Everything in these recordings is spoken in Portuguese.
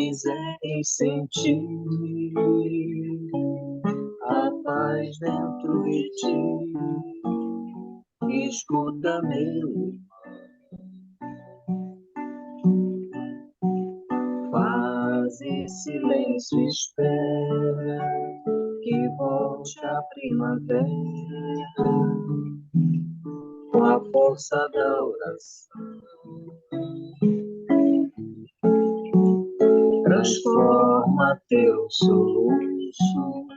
quiserem sentir a paz dentro de ti, escuta meu, faz em silêncio, espera que volte a primavera com a força da oração. Transforma teu soluço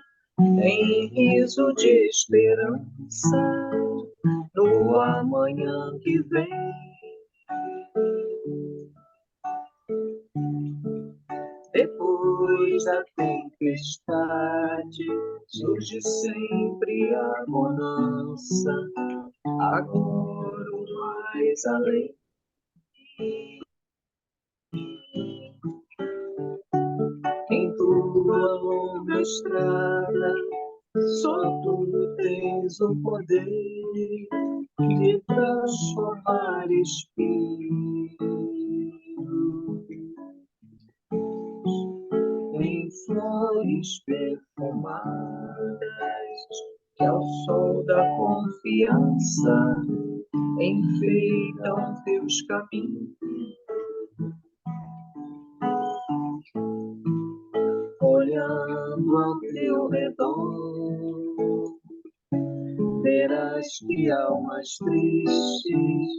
em riso de esperança no amanhã que vem. Depois da tempestade surge sempre a bonança, agora o mais além. Em tua longa estrada, só tu tens o poder de transformar espíritos em flores perfumadas, que ao sol da confiança enfeitam teus caminhos. Olhando ao teu redor, verás que almas tristes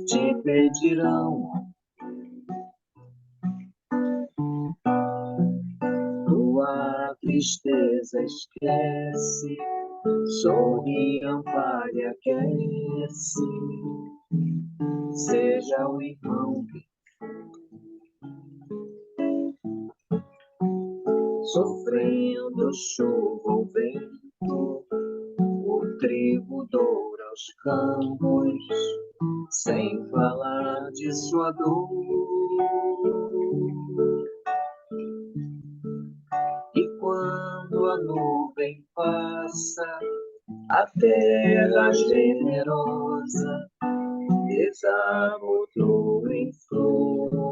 te pedirão. Tua tristeza esquece, sorri, ampare, aquece, seja o irmão sofrendo chuva ou vento, o trigo doura aos campos, sem falar de sua dor. E quando a nuvem passa, a terra generosa desaba outro em flor.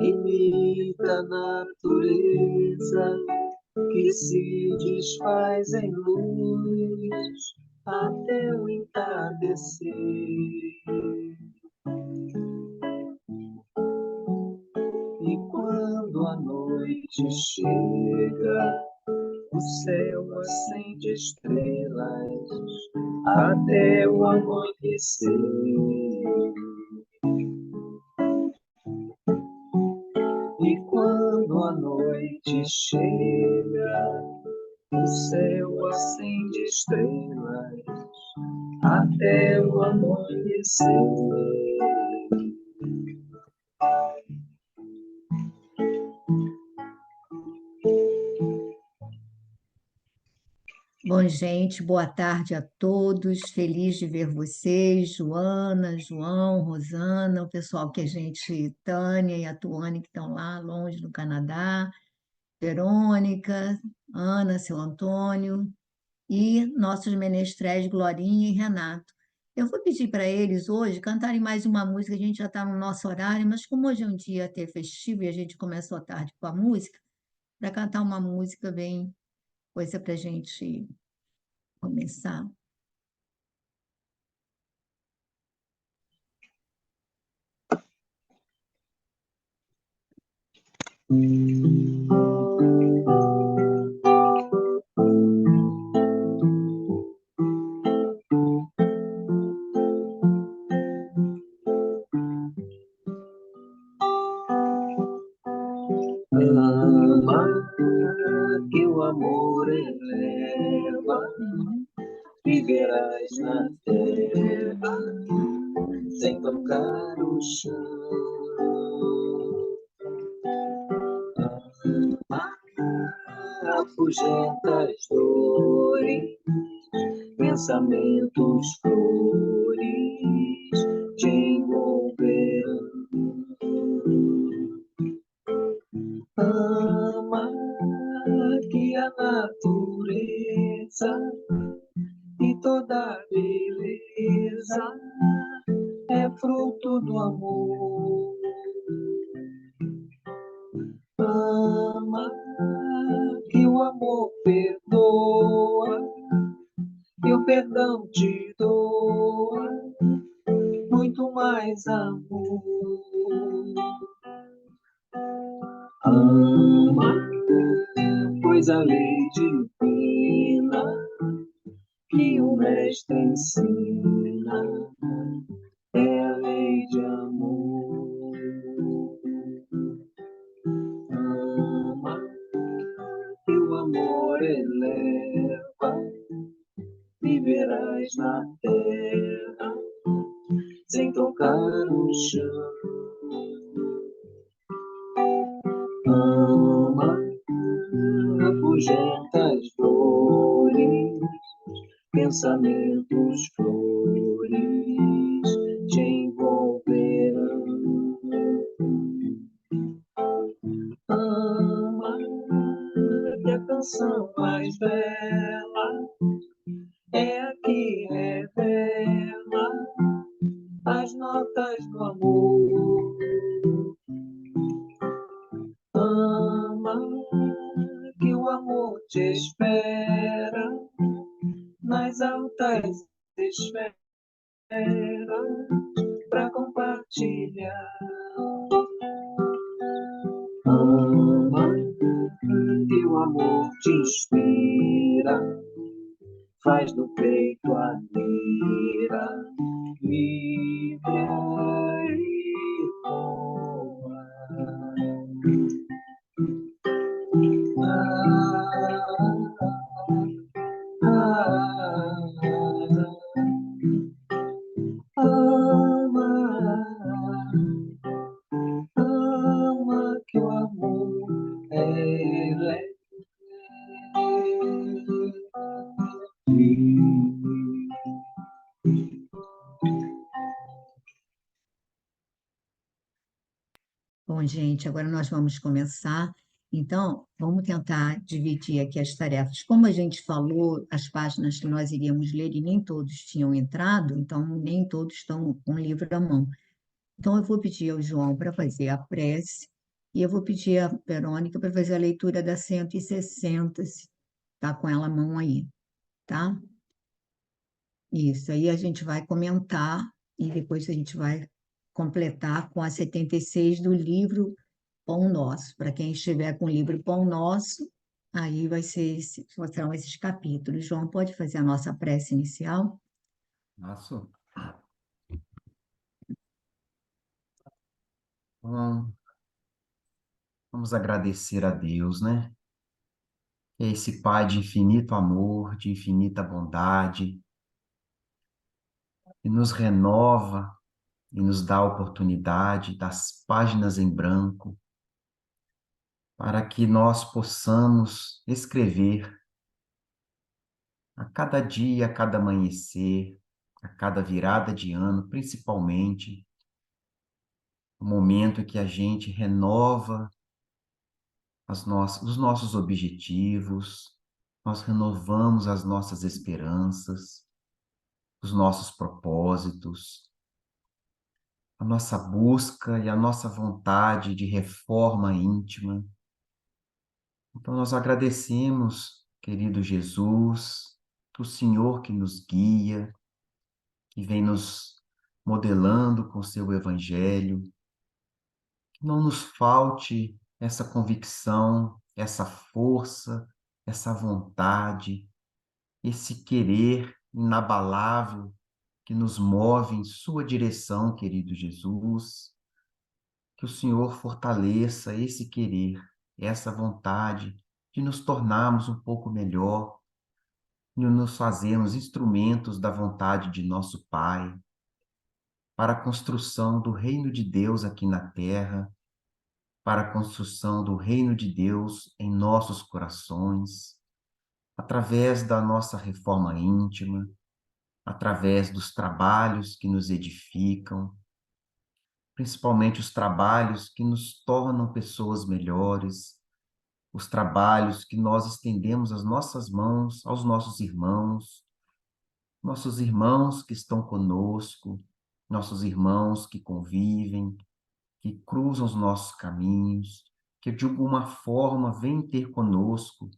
Imita a natureza que se desfaz em luz até o entardecer. E quando a noite chega, o céu acende estrelas até o amanhecer. E quando a noite chega, o céu acende estrelas até o amanhecer. Bom, gente, boa tarde a todos. Feliz de ver vocês, Joana, João, Rosana, o pessoal que a gente, Tânia e a Tuane, que estão lá longe no Canadá, Verônica, Ana, seu Antônio, e nossos menestréis Glorinha e Renato. Eu vou pedir para eles hoje cantarem mais uma música, a gente já está no nosso horário, mas como hoje é um dia até festivo e a gente começou à tarde com a música, para cantar uma música bem, coisa para a gente começar. Ama que o amor eleva, viverás na terra sem tocar o chão. Afugenta as dores, pensamentos flores te envolverão. Ama que a natureza e toda a beleza é fruto do amor. Ama que o amor perdoa e o perdão te doa muito mais amor. Ama, pois a lei divina que o mestre ensina é a lei de amor. Ama, que o amor eleva, viverás na terra sem tocar no chão. Ama, afugenta as dores, pensamentos flores te envolverão. Ama, que a canção mais bela é a que revela as notas do amor. Ama, que o amor te espera nas altas esferas para compartilhar. Ama, que o amor te inspira, faz do peito a lira, vibra e voa. Ama, ama que o amor é leve. Bom, gente, agora nós vamos começar. Então, vamos tentar dividir aqui as tarefas. Como a gente falou, as páginas que nós iríamos ler e nem todos tinham entrado, então nem todos estão com o livro à mão. Então, eu vou pedir ao João para fazer a prece e eu vou pedir à Verônica para fazer a leitura da 160, se está com ela à mão aí, tá? Isso, aí a gente vai comentar e depois a gente vai completar com a 76 do livro Pão Nosso. Para quem estiver com o livro Pão Nosso, aí serão esses capítulos. João, pode fazer a nossa prece inicial? Nossa. Bom, vamos agradecer a Deus, né? Que é esse Pai de infinito amor, de infinita bondade, que nos renova e nos dá a oportunidade das páginas em branco, para que nós possamos escrever a cada dia, a cada amanhecer, a cada virada de ano, principalmente, o momento em que a gente renova os nossos objetivos, nós renovamos as nossas esperanças, os nossos propósitos, a nossa busca e a nossa vontade de reforma íntima. Então, nós agradecemos, querido Jesus, o Senhor que nos guia, que vem nos modelando com o seu Evangelho, que não nos falte essa convicção, essa força, essa vontade, esse querer inabalável que nos move em sua direção, querido Jesus. Que o Senhor fortaleça esse querer, essa vontade de nos tornarmos um pouco melhor, de nos fazermos instrumentos da vontade de nosso Pai, para a construção do reino de Deus aqui na terra, para a construção do reino de Deus em nossos corações, através da nossa reforma íntima, através dos trabalhos que nos edificam, principalmente os trabalhos que nos tornam pessoas melhores, os trabalhos que nós estendemos as nossas mãos aos nossos irmãos que estão conosco, nossos irmãos que convivem, que cruzam os nossos caminhos, que de alguma forma vêm ter conosco,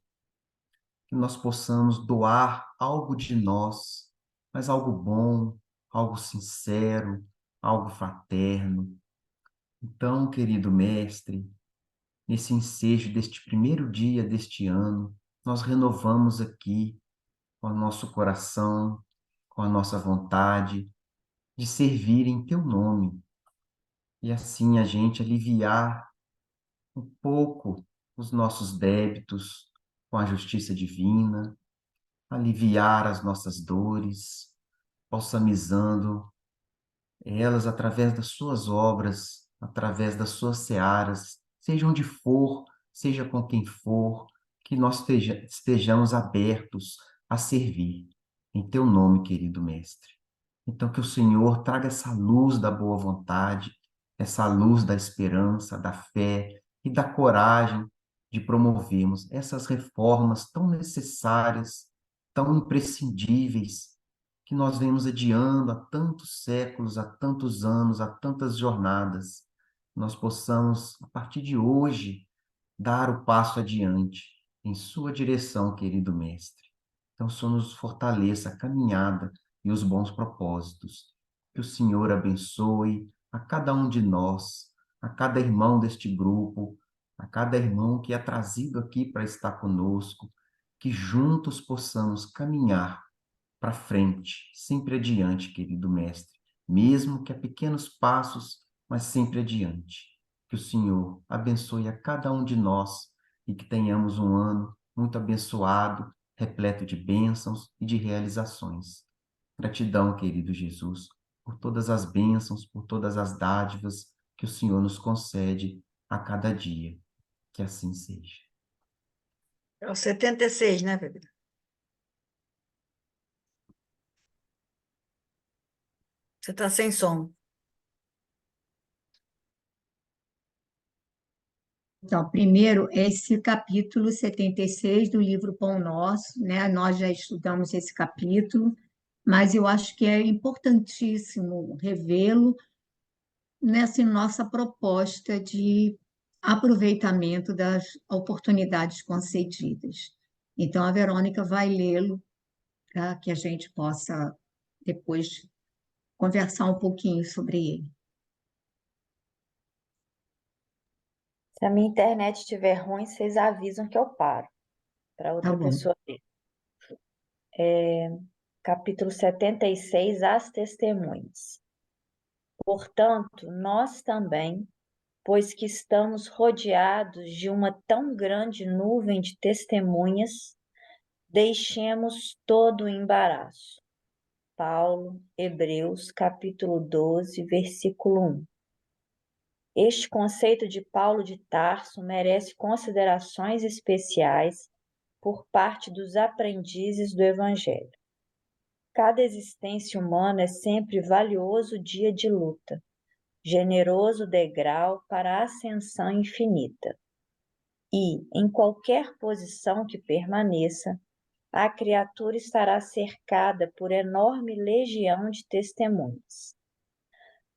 que nós possamos doar algo de nós, mas algo bom, algo sincero, algo fraterno. Então, querido Mestre, nesse ensejo deste primeiro dia deste ano, nós renovamos aqui com o nosso coração, com a nossa vontade de servir em Teu nome e assim a gente aliviar um pouco os nossos débitos com a justiça divina, aliviar as nossas dores, balsamizando elas através das suas obras, através das suas searas, seja onde for, seja com quem for, que nós estejamos abertos a servir. Em teu nome, querido Mestre. Então, que o Senhor traga essa luz da boa vontade, essa luz da esperança, da fé e da coragem de promovermos essas reformas tão necessárias, tão imprescindíveis, que nós vemos adiando há tantos séculos, há tantos anos, há tantas jornadas. Nós possamos, a partir de hoje, dar o passo adiante em sua direção, querido Mestre. Então, só nos fortaleça a caminhada e os bons propósitos. Que o Senhor abençoe a cada um de nós, a cada irmão deste grupo, a cada irmão que é trazido aqui para estar conosco, que juntos possamos caminhar para frente, sempre adiante, querido Mestre, mesmo que a pequenos passos, mas sempre adiante. Que o Senhor abençoe a cada um de nós e que tenhamos um ano muito abençoado, repleto de bênçãos e de realizações. Gratidão, querido Jesus, por todas as bênçãos, por todas as dádivas que o Senhor nos concede a cada dia. Que assim seja. É o 76, né, bebê? Você está sem som. Então, primeiro, esse capítulo 76 do livro Pão Nosso, né? Nós já estudamos esse capítulo, mas eu acho que é importantíssimo revê-lo nessa nossa proposta de aproveitamento das oportunidades concedidas. Então, a Verônica vai lê-lo para que a gente possa depois conversar um pouquinho sobre ele. Se a minha internet estiver ruim, vocês avisam que eu paro para Tá outra bom. pessoa ler. Capítulo 76, As Testemunhas. Portanto, nós também, pois que estamos rodeados de uma tão grande nuvem de testemunhas, deixemos todo o embaraço. Paulo, Hebreus, capítulo 12, versículo 1. Este conceito de Paulo de Tarso merece considerações especiais por parte dos aprendizes do Evangelho. Cada existência humana é sempre valioso dia de luta, generoso degrau para a ascensão infinita. E, em qualquer posição que permaneça, a criatura estará cercada por enorme legião de testemunhas.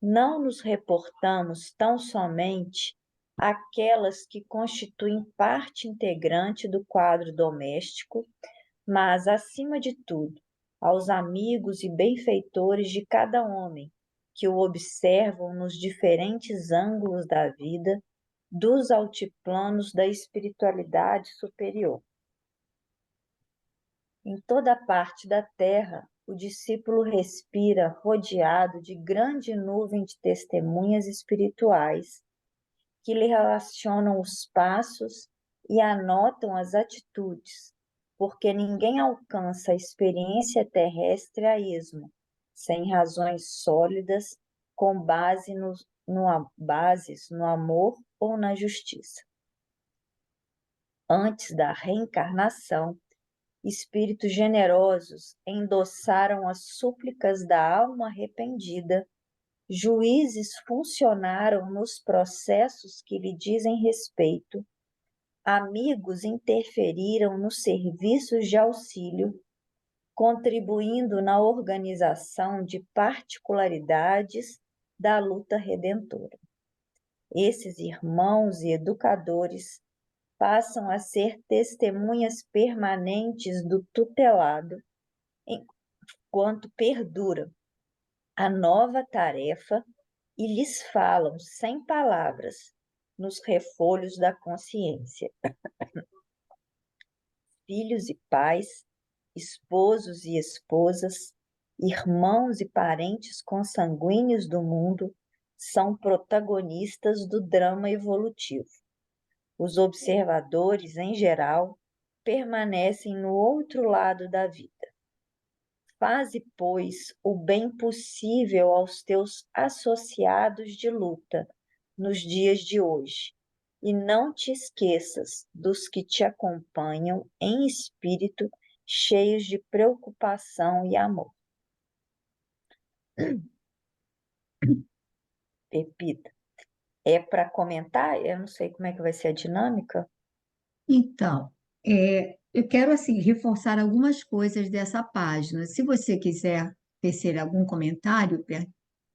Não nos reportamos tão somente àquelas que constituem parte integrante do quadro doméstico, mas, acima de tudo, aos amigos e benfeitores de cada homem, que o observam nos diferentes ângulos da vida, dos altiplanos da espiritualidade superior. Em toda parte da terra, o discípulo respira rodeado de grande nuvem de testemunhas espirituais que lhe relacionam os passos e anotam as atitudes, porque ninguém alcança a experiência terrestre a esmo, sem razões sólidas, com bases no amor ou na justiça. Antes da reencarnação, espíritos generosos endossaram as súplicas da alma arrependida, juízes funcionaram nos processos que lhe dizem respeito, amigos interferiram nos serviços de auxílio, contribuindo na organização de particularidades da luta redentora. Esses irmãos e educadores passam a ser testemunhas permanentes do tutelado, enquanto perdura a nova tarefa e lhes falam sem palavras nos refolhos da consciência. Filhos e pais, esposos e esposas, irmãos e parentes consanguíneos do mundo são protagonistas do drama evolutivo. Os observadores, em geral, permanecem no outro lado da vida. Faze, pois, o bem possível aos teus associados de luta nos dias de hoje, e não te esqueças dos que te acompanham em espírito, cheios de preocupação e amor. Pepita, é para comentar? Eu não sei como é que vai ser a dinâmica. Então, eu quero assim reforçar algumas coisas dessa página. Se você quiser tecer algum comentário,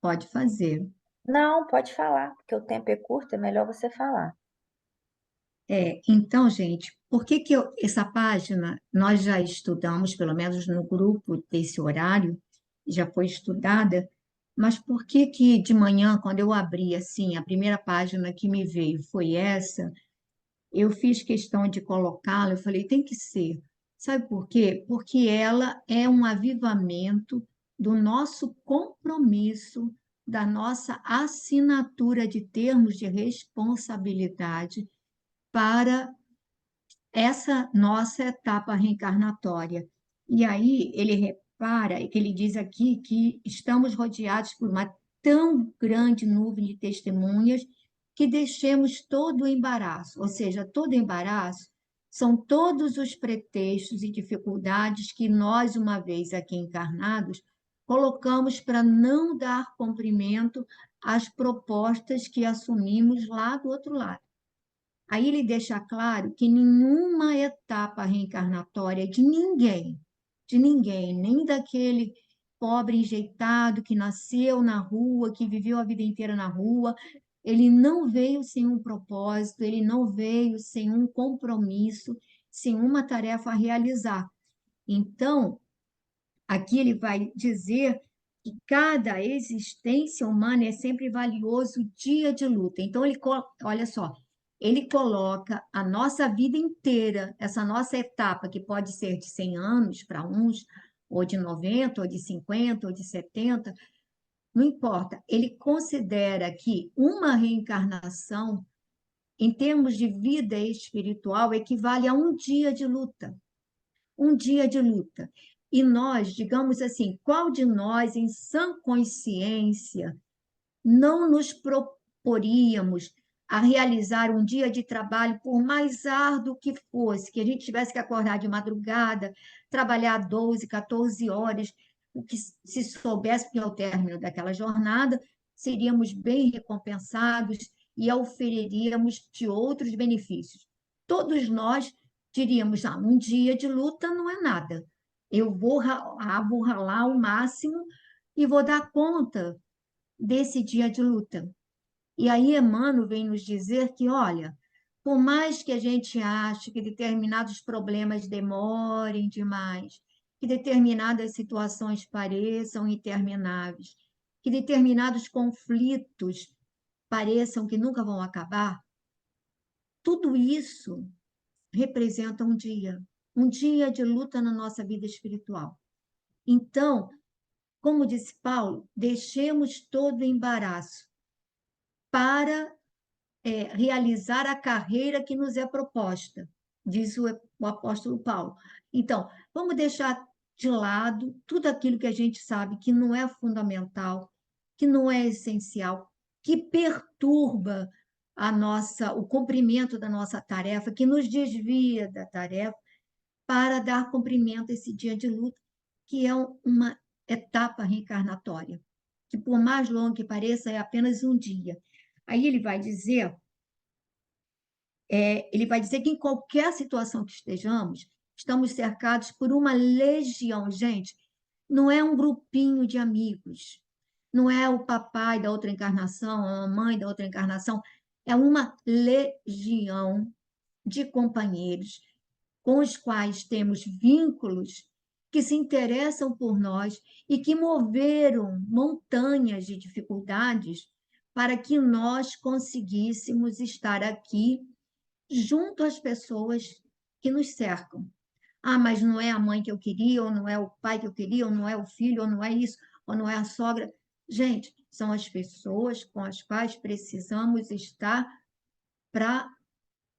pode fazer. Não, pode falar, porque o tempo é curto, é melhor você falar. Então, gente, por que que essa página nós já estudamos, pelo menos no grupo desse horário, já foi estudada, mas por que que de manhã, quando eu abri assim, a primeira página que me veio foi essa, eu fiz questão de colocá-la, eu falei, tem que ser. Sabe por quê? Porque ela é um avivamento do nosso compromisso, da nossa assinatura de termos de responsabilidade para essa nossa etapa reencarnatória. E aí ele repara, que ele diz aqui que estamos rodeados por uma tão grande nuvem de testemunhas que deixemos todo o embaraço, ou seja, todo embaraço são todos os pretextos e dificuldades que nós, uma vez aqui encarnados, colocamos para não dar cumprimento às propostas que assumimos lá do outro lado. Aí ele deixa claro que nenhuma etapa reencarnatória de ninguém, nem daquele pobre enjeitado que nasceu na rua, que viveu a vida inteira na rua, ele não veio sem um propósito, ele não veio sem um compromisso, sem uma tarefa a realizar. Então, aqui ele vai dizer que cada existência humana é sempre valioso dia de luta. Então, olha só, ele coloca a nossa vida inteira, essa nossa etapa, que pode ser de 100 anos para uns, ou de 90, ou de 50, ou de 70, não importa. Ele considera que uma reencarnação, em termos de vida espiritual, equivale a um dia de luta. Um dia de luta. E nós, digamos assim, qual de nós, em sã consciência, não nos proporíamos a realizar um dia de trabalho, por mais árduo que fosse, que a gente tivesse que acordar de madrugada, trabalhar 12, 14 horas, o que se soubesse que ao término daquela jornada seríamos bem recompensados e auferiríamos de outros benefícios. Todos nós diríamos, um dia de luta não é nada. Eu vou ralar o máximo e vou dar conta desse dia de luta. E aí Emmanuel vem nos dizer que, olha, por mais que a gente ache que determinados problemas demorem demais, que determinadas situações pareçam intermináveis, que determinados conflitos pareçam que nunca vão acabar, tudo isso representa um dia de luta na nossa vida espiritual. Então, como disse Paulo, deixemos todo o embaraço para realizar a carreira que nos é proposta, diz o apóstolo Paulo. Então, vamos deixar de lado tudo aquilo que a gente sabe que não é fundamental, que não é essencial, que perturba o cumprimento da nossa tarefa, que nos desvia da tarefa, para dar cumprimento a esse dia de luta, que é uma etapa reencarnatória, que por mais longo que pareça, é apenas um dia. Aí ele vai dizer que em qualquer situação que estejamos, estamos cercados por uma legião. Gente, não é um grupinho de amigos, não é o papai da outra encarnação, a mamãe da outra encarnação, é uma legião de companheiros com os quais temos vínculos que se interessam por nós e que moveram montanhas de dificuldades para que nós conseguíssemos estar aqui junto às pessoas que nos cercam. Ah, mas não é a mãe que eu queria, ou não é o pai que eu queria, ou não é o filho, ou não é isso, ou não é a sogra. Gente, são as pessoas com as quais precisamos estar para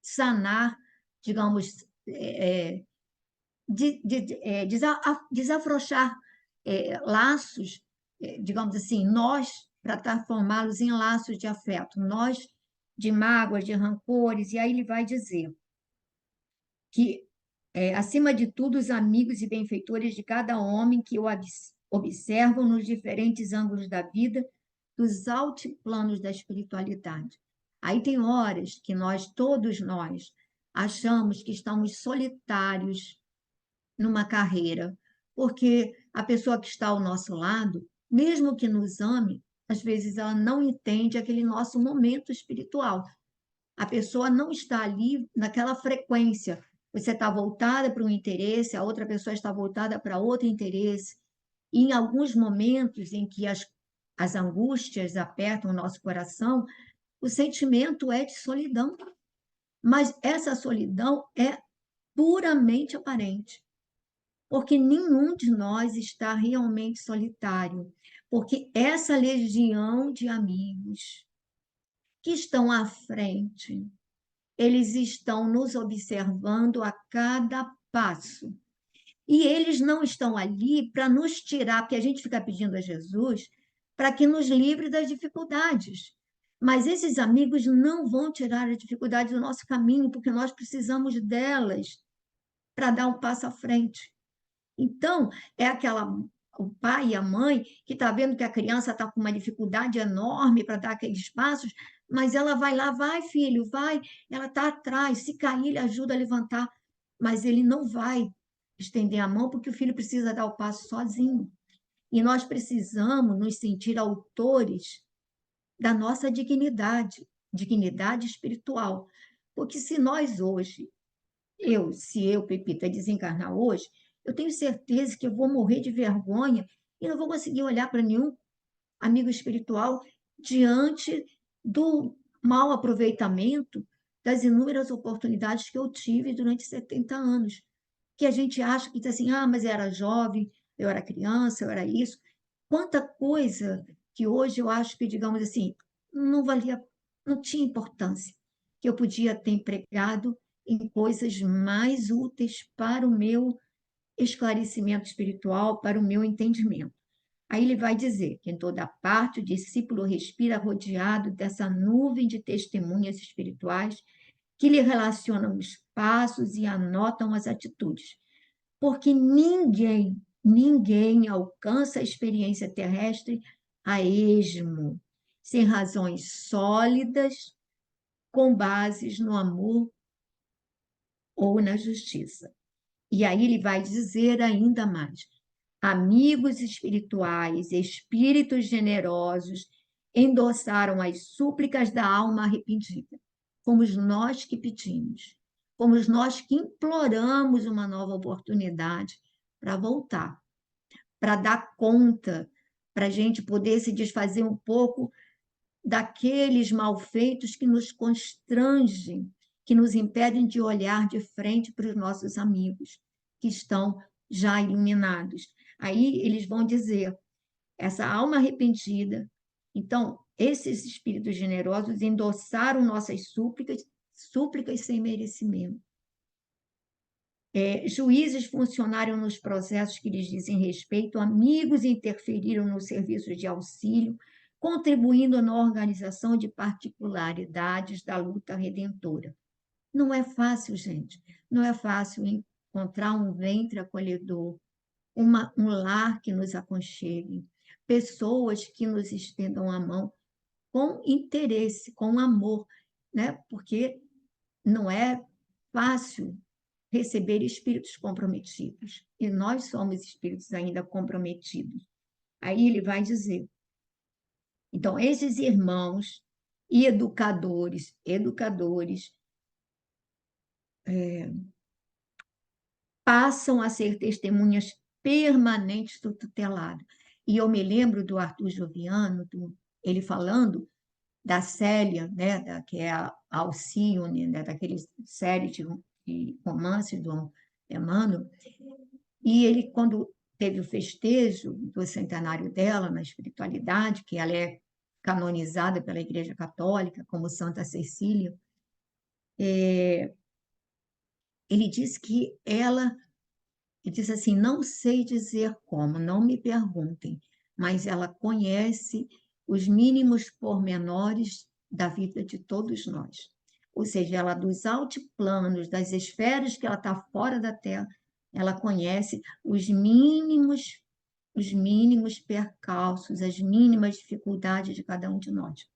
sanar, digamos, desafrouxar laços, digamos assim, nós, para transformá-los em laços de afeto, nós de mágoas, de rancores, e aí ele vai dizer que, acima de tudo, os amigos e benfeitores de cada homem que o observam nos diferentes ângulos da vida, dos altiplanos da espiritualidade. Aí tem horas que nós, todos nós, achamos que estamos solitários numa carreira, porque a pessoa que está ao nosso lado, mesmo que nos ame, às vezes ela não entende aquele nosso momento espiritual. A pessoa não está ali naquela frequência. Você está voltada para um interesse, a outra pessoa está voltada para outro interesse. E em alguns momentos em que as angústias apertam o nosso coração, o sentimento é de solidão. Mas essa solidão é puramente aparente, porque nenhum de nós está realmente solitário, porque essa legião de amigos que estão à frente, eles estão nos observando a cada passo. E eles não estão ali para nos tirar, porque a gente fica pedindo a Jesus para que nos livre das dificuldades. Mas esses amigos não vão tirar as dificuldades do nosso caminho, porque nós precisamos delas para dar um passo à frente. Então, é o pai e a mãe que está vendo que a criança está com uma dificuldade enorme para dar aqueles passos, mas ela vai lá, vai, filho, vai, ela está atrás, se cair, ele ajuda a levantar, mas ele não vai estender a mão porque o filho precisa dar o passo sozinho. E nós precisamos nos sentir autores da nossa dignidade, dignidade espiritual. Porque se nós hoje, se eu, Pepita, desencarnar hoje, eu tenho certeza que eu vou morrer de vergonha e não vou conseguir olhar para nenhum amigo espiritual diante do mau aproveitamento das inúmeras oportunidades que eu tive durante 70 anos. Que a gente acha que diz assim, ah, mas eu era jovem, eu era criança, eu era isso. Quanta coisa que hoje eu acho que, digamos assim, não valia, não tinha importância, que eu podia ter empregado em coisas mais úteis para o meu esclarecimento espiritual, para o meu entendimento. Aí ele vai dizer que em toda parte o discípulo respira rodeado dessa nuvem de testemunhas espirituais que lhe relacionam os passos e anotam as atitudes. Porque ninguém alcança a experiência terrestre a esmo, sem razões sólidas, com bases no amor ou na justiça. E aí ele vai dizer ainda mais: amigos espirituais, espíritos generosos, endossaram as súplicas da alma arrependida. Fomos nós que pedimos, fomos nós que imploramos uma nova oportunidade para voltar, para dar conta, para a gente poder se desfazer um pouco daqueles malfeitos que nos constrangem, que nos impedem de olhar de frente para os nossos amigos, que estão já iluminados. Aí eles vão dizer, essa alma arrependida. Então, esses espíritos generosos endossaram nossas súplicas sem merecimento. Juízes funcionaram nos processos que lhes dizem respeito, amigos interferiram no serviço de auxílio, contribuindo na organização de particularidades da luta redentora. Não é fácil, gente, não é fácil encontrar um ventre acolhedor, um lar que nos aconchegue, pessoas que nos estendam a mão com interesse, com amor, né? Porque não é fácil receber espíritos comprometidos. E nós somos espíritos ainda comprometidos. Aí ele vai dizer, então, esses irmãos e educadores, passam a ser testemunhas permanentes do tutelado. E eu me lembro do Arthur Joviano, ele falando da Célia, né, que é a Alcione, né, daquele série de romance do Emmanuel, e ele, quando teve o festejo do centenário dela na espiritualidade, que ela é canonizada pela Igreja Católica como Santa Cecília, ele disse que ele disse assim, não sei dizer como, não me perguntem, mas ela conhece os mínimos pormenores da vida de todos nós. Ou seja, ela dos altiplanos, das esferas que ela está fora da Terra, ela conhece os mínimos percalços, as mínimas dificuldades de cada um de nós.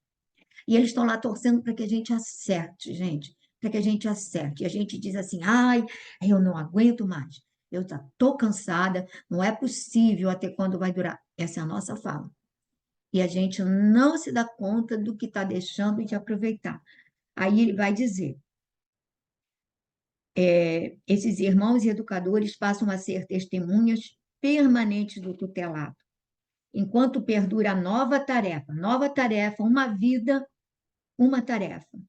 E eles estão lá torcendo para que a gente acerte, gente, para que a gente acerte. E a gente diz assim, ai, eu não aguento mais, eu já estou cansada, não é possível até quando vai durar. Essa é a nossa fala. E a gente não se dá conta do que está deixando de aproveitar. Aí ele vai dizer, esses irmãos e educadores passam a ser testemunhas permanentes do tutelado, enquanto perdura a nova tarefa, uma vida, uma tarefa.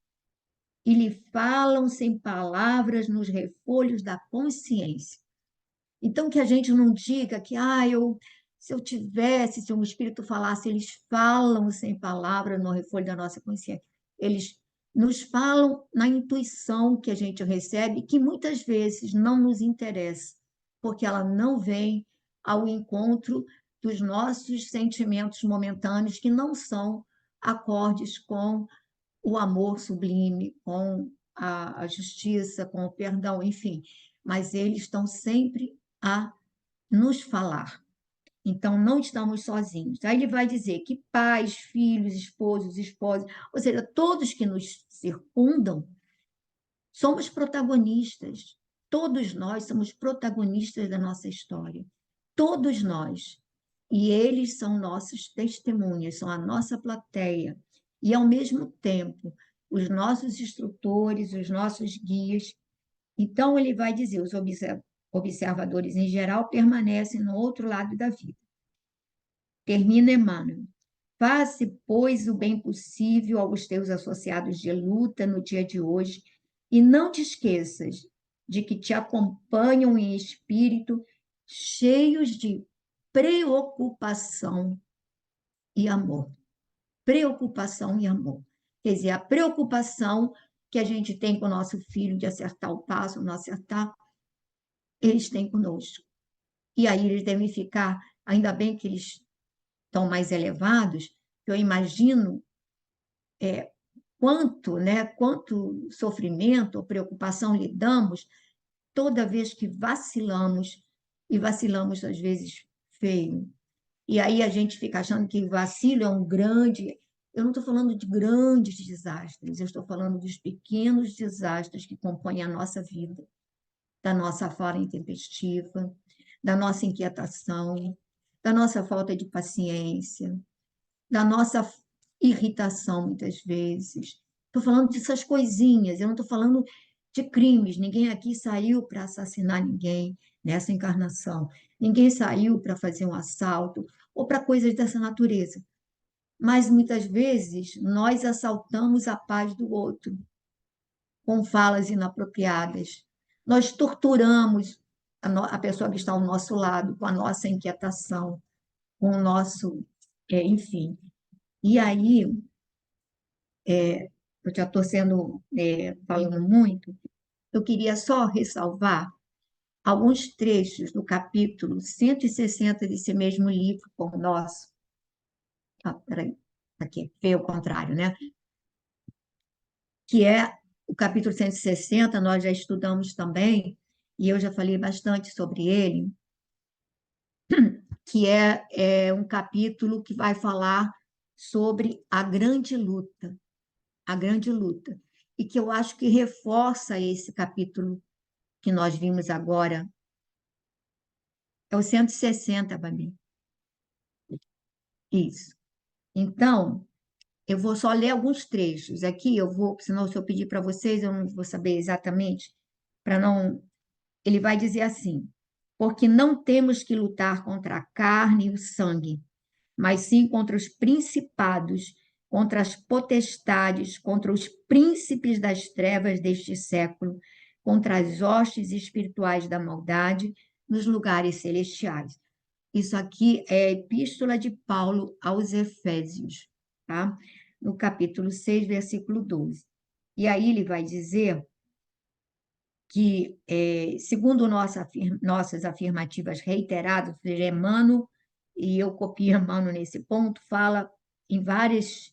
E lhe falam sem palavras nos refolhos da consciência. Então, que a gente não diga que, se um espírito falasse, eles falam sem palavras no refolho da nossa consciência. Eles nos falam na intuição que a gente recebe, que muitas vezes não nos interessa, porque ela não vem ao encontro dos nossos sentimentos momentâneos, que não são acordes com o amor sublime, com a justiça, com o perdão, enfim. Mas eles estão sempre a nos falar. Então, não estamos sozinhos. Aí ele vai dizer que pais, filhos, esposos, esposas, ou seja, todos que nos circundam, somos protagonistas. Todos nós somos protagonistas da nossa história. Todos nós. E eles são nossas testemunhas, são a nossa plateia. E, ao mesmo tempo, os nossos instrutores, os nossos guias. Então, ele vai dizer, os observadores, em geral, permanecem no outro lado da vida. Termina Emmanuel. Faze, pois, o bem possível aos teus associados de luta no dia de hoje e não te esqueças de que te acompanham em espírito cheios de preocupação e amor. Preocupação e amor. Quer dizer, a preocupação que a gente tem com o nosso filho de acertar o passo, não acertar, eles têm conosco. E aí eles devem ficar, ainda bem que eles estão mais elevados, eu imagino quanto sofrimento ou preocupação lhe damos toda vez que vacilamos, e vacilamos às vezes feio. E aí a gente fica achando que vacilo é um grande... Eu não estou falando de grandes desastres, eu estou falando dos pequenos desastres que compõem a nossa vida, da nossa fala intempestiva, da nossa inquietação, da nossa falta de paciência, da nossa irritação, muitas vezes. Estou falando dessas coisinhas, eu não estou falando de crimes. Ninguém aqui saiu para assassinar ninguém nessa encarnação. Ninguém saiu para fazer um assalto ou para coisas dessa natureza. Mas, muitas vezes, nós assaltamos a paz do outro com falas inapropriadas. Nós torturamos a pessoa que está ao nosso lado com a nossa inquietação, com o nosso... enfim. E aí, eu já estou falando muito, eu queria só ressalvar alguns trechos do capítulo 160 desse mesmo livro, como nosso. Peraí, aqui, veio ao contrário, né? Que é o capítulo 160, nós já estudamos também, e eu já falei bastante sobre ele, que é um capítulo que vai falar sobre a grande luta, e que eu acho que reforça esse capítulo que nós vimos agora. É o 160, Babi. Isso. Então, eu vou só ler alguns trechos aqui, senão se eu pedir para vocês, eu não vou saber exatamente, para não. Ele vai dizer assim: porque não temos que lutar contra a carne e o sangue, mas sim contra os principados, contra as potestades, contra os príncipes das trevas deste século, contra as hostes espirituais da maldade nos lugares celestiais. Isso aqui é a Epístola de Paulo aos Efésios, tá? No capítulo 6, versículo 12. E aí ele vai dizer que, segundo nossas afirmativas reiteradas, ou seja, Emmanuel, e eu copio Emmanuel nesse ponto, fala em várias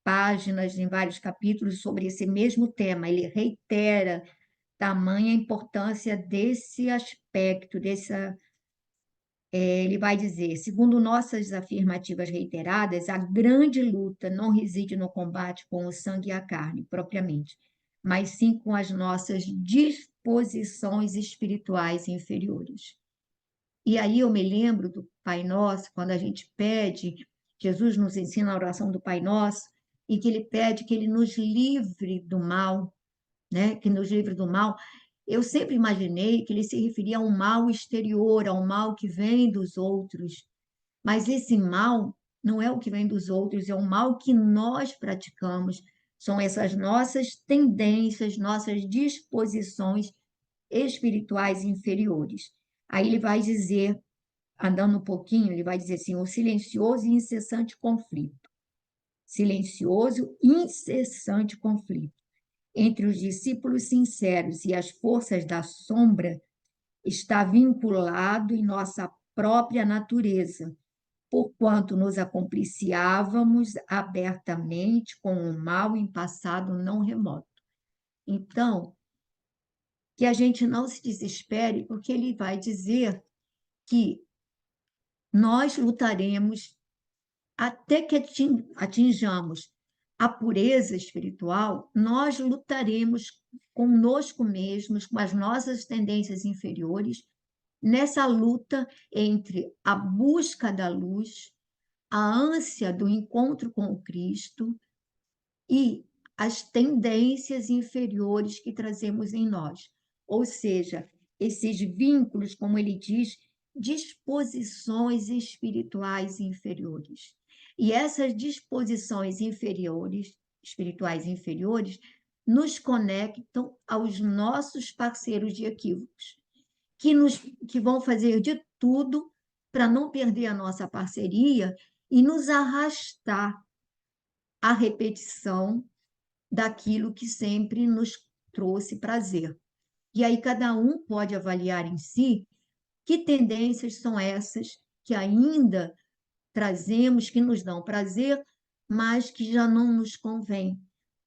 páginas, em vários capítulos sobre esse mesmo tema. Ele reitera tamanha importância desse aspecto, ele vai dizer, segundo nossas afirmativas reiteradas, a grande luta não reside no combate com o sangue e a carne, propriamente, mas sim com as nossas disposições espirituais inferiores. E aí eu me lembro do Pai Nosso, quando a gente pede, Jesus nos ensina a oração do Pai Nosso, e que ele pede que ele nos livre do mal, né? Que nos livre do mal. Eu sempre imaginei que ele se referia a um mal exterior, a um mal que vem dos outros. Mas esse mal não é o que vem dos outros, é o mal que nós praticamos. São essas nossas tendências, nossas disposições espirituais inferiores. Aí ele vai dizer, andando um pouquinho, ele vai dizer assim: o silencioso e incessante conflito. Silencioso e incessante conflito entre os discípulos sinceros e as forças da sombra está vinculado em nossa própria natureza, porquanto nos acompliciávamos abertamente com o mal em passado não remoto. Então, que a gente não se desespere, porque ele vai dizer que nós lutaremos até que atinjamos a pureza espiritual, nós lutaremos conosco mesmos, com as nossas tendências inferiores, nessa luta entre a busca da luz, a ânsia do encontro com o Cristo e as tendências inferiores que trazemos em nós. Ou seja, esses vínculos, como ele diz, disposições espirituais inferiores. E essas disposições espirituais inferiores, nos conectam aos nossos parceiros de equívocos, que vão fazer de tudo para não perder a nossa parceria e nos arrastar à repetição daquilo que sempre nos trouxe prazer. E aí cada um pode avaliar em si que tendências são essas que ainda trazemos, que nos dão prazer, mas que já não nos convém.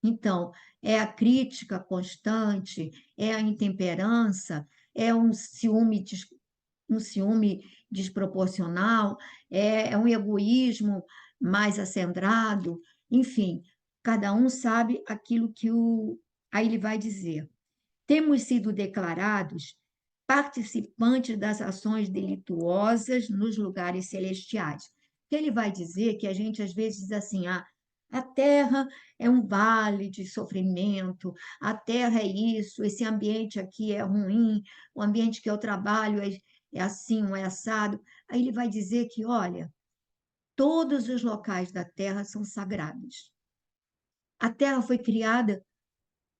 Então, é a crítica constante, é a intemperança, é um ciúme desproporcional, é um egoísmo mais acendrado, enfim, cada um sabe aquilo que aí ele vai dizer. Temos sido declarados participantes das ações delituosas nos lugares celestiais. Ele vai dizer que a gente às vezes diz assim: a terra é um vale de sofrimento, a terra é isso, esse ambiente aqui é ruim, o ambiente que eu trabalho é assim, um é assado. Aí ele vai dizer que, olha, todos os locais da terra são sagrados. A terra foi criada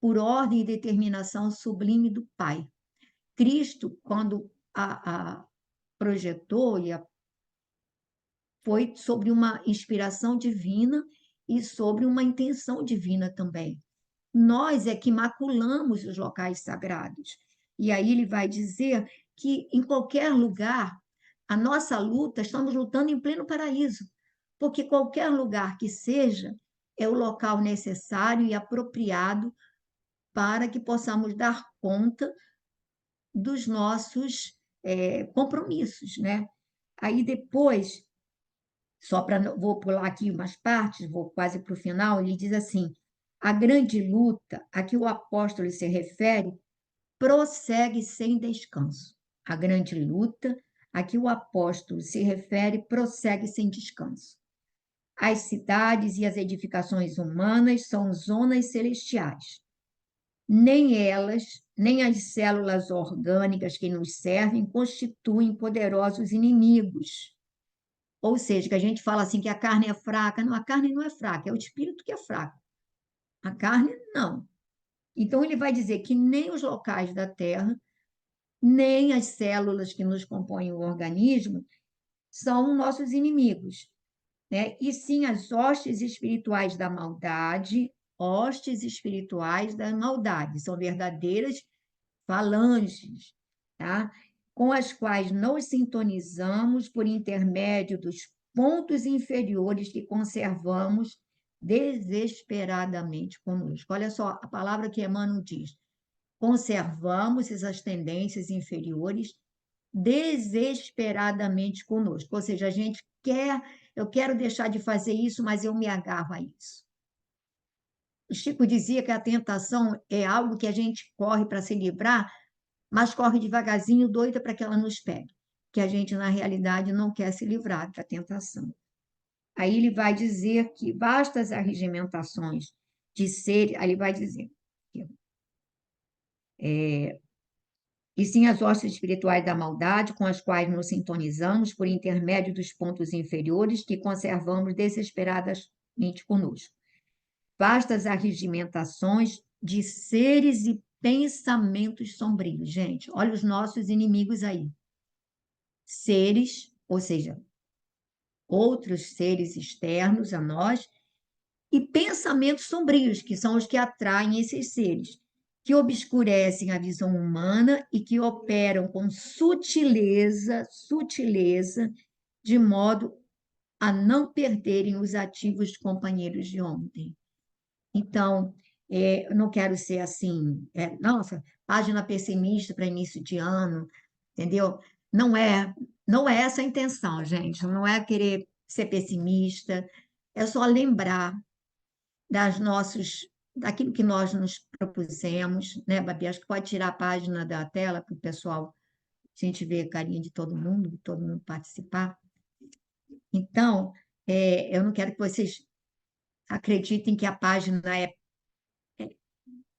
por ordem e determinação sublime do Pai. Cristo, quando a projetou, foi sobre uma inspiração divina e sobre uma intenção divina também. Nós é que maculamos os locais sagrados. E aí ele vai dizer que em qualquer lugar, a nossa luta, estamos lutando em pleno paraíso, porque qualquer lugar que seja, é o local necessário e apropriado para que possamos dar conta dos nossos compromissos, né? Aí depois, vou pular aqui umas partes, vou quase para o final, ele diz assim: a grande luta a que o apóstolo se refere prossegue sem descanso. A grande luta a que o apóstolo se refere prossegue sem descanso. As cidades e as edificações humanas são zonas celestiais. Nem elas, nem as células orgânicas que nos servem constituem poderosos inimigos. Ou seja, que a gente fala assim que a carne é fraca. Não, a carne não é fraca, é o espírito que é fraco. A carne, não. Então, ele vai dizer que nem os locais da terra, nem as células que nos compõem o organismo são nossos inimigos, né? E sim as hostes espirituais da maldade, são verdadeiras falanges, tá? Com as quais nos sintonizamos por intermédio dos pontos inferiores que conservamos desesperadamente conosco. Olha só a palavra que Emmanuel diz: conservamos essas tendências inferiores desesperadamente conosco. Ou seja, eu quero deixar de fazer isso, mas eu me agarro a isso. O Chico dizia que a tentação é algo que a gente corre para se livrar, mas corre devagarzinho, doida para que ela nos pegue, que a gente, na realidade, não quer se livrar da tentação. Aí ele vai dizer que vastas arregimentações de ser, aí ele vai dizer, e sim as hostes espirituais da maldade com as quais nos sintonizamos por intermédio dos pontos inferiores que conservamos desesperadamente conosco. Vastas arregimentações de seres e pensamentos sombrios. Gente, olha os nossos inimigos aí. Seres, ou seja, outros seres externos a nós, e pensamentos sombrios, que são os que atraem esses seres, que obscurecem a visão humana e que operam com sutileza, de modo a não perderem os ativos companheiros de ontem. Então, eu não quero ser assim, nossa, página pessimista para início de ano, entendeu? Não é essa a intenção, gente. Não é querer ser pessimista, é só lembrar daquilo que nós nos propusemos, né, Babi? Acho que pode tirar a página da tela para o pessoal, a gente ver a carinha de todo mundo participar. Então, eu não quero que vocês acreditem que a página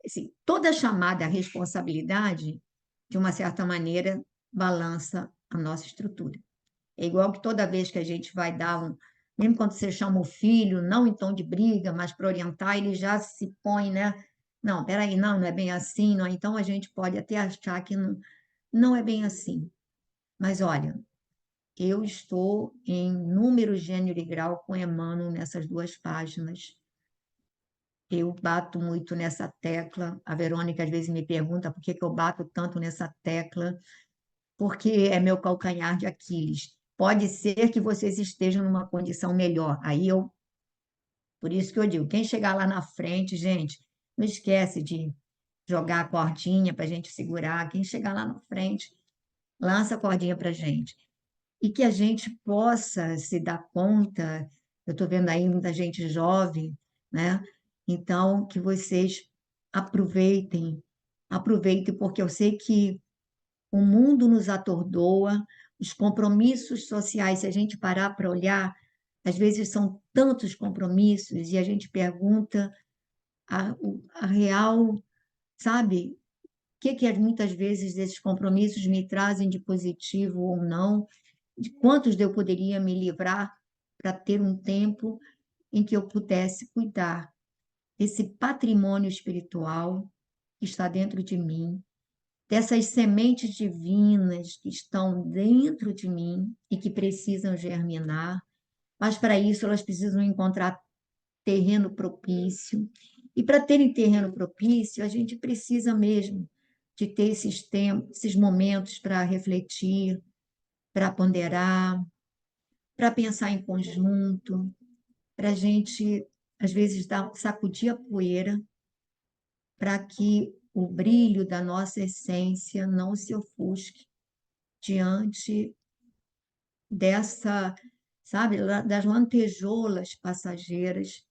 assim, toda chamada à responsabilidade, de uma certa maneira, balança a nossa estrutura. É igual que toda vez que a gente vai dar mesmo quando você chama o filho, não em tom de briga, mas para orientar, ele já se põe, né? Não, peraí, não é bem assim, não. Então a gente pode até achar que não é bem assim. Mas olha, eu estou em número, gênero e grau com Emmanuel nessas duas páginas. Eu bato muito nessa tecla. A Verônica às vezes me pergunta por que eu bato tanto nessa tecla, porque é meu calcanhar de Aquiles. Pode ser que vocês estejam numa condição melhor. Por isso que eu digo, quem chegar lá na frente, gente, não esquece de jogar a cordinha para a gente segurar. Quem chegar lá na frente, lança a cordinha para a gente. E que a gente possa se dar conta, eu estou vendo aí muita gente jovem, né? Então, que vocês aproveitem, porque eu sei que o mundo nos atordoa, os compromissos sociais, se a gente parar para olhar, às vezes são tantos compromissos e a gente pergunta a real, sabe? O que muitas vezes esses compromissos me trazem de positivo ou não, de quantos eu poderia me livrar para ter um tempo em que eu pudesse cuidar desse patrimônio espiritual que está dentro de mim, dessas sementes divinas que estão dentro de mim e que precisam germinar, mas para isso elas precisam encontrar terreno propício. E para terem terreno propício, a gente precisa mesmo de ter esses tempos, esses momentos para refletir, para ponderar, para pensar em conjunto, para a gente, às vezes, sacudir a poeira, para que o brilho da nossa essência não se ofusque diante dessa, sabe, das lantejoulas passageiras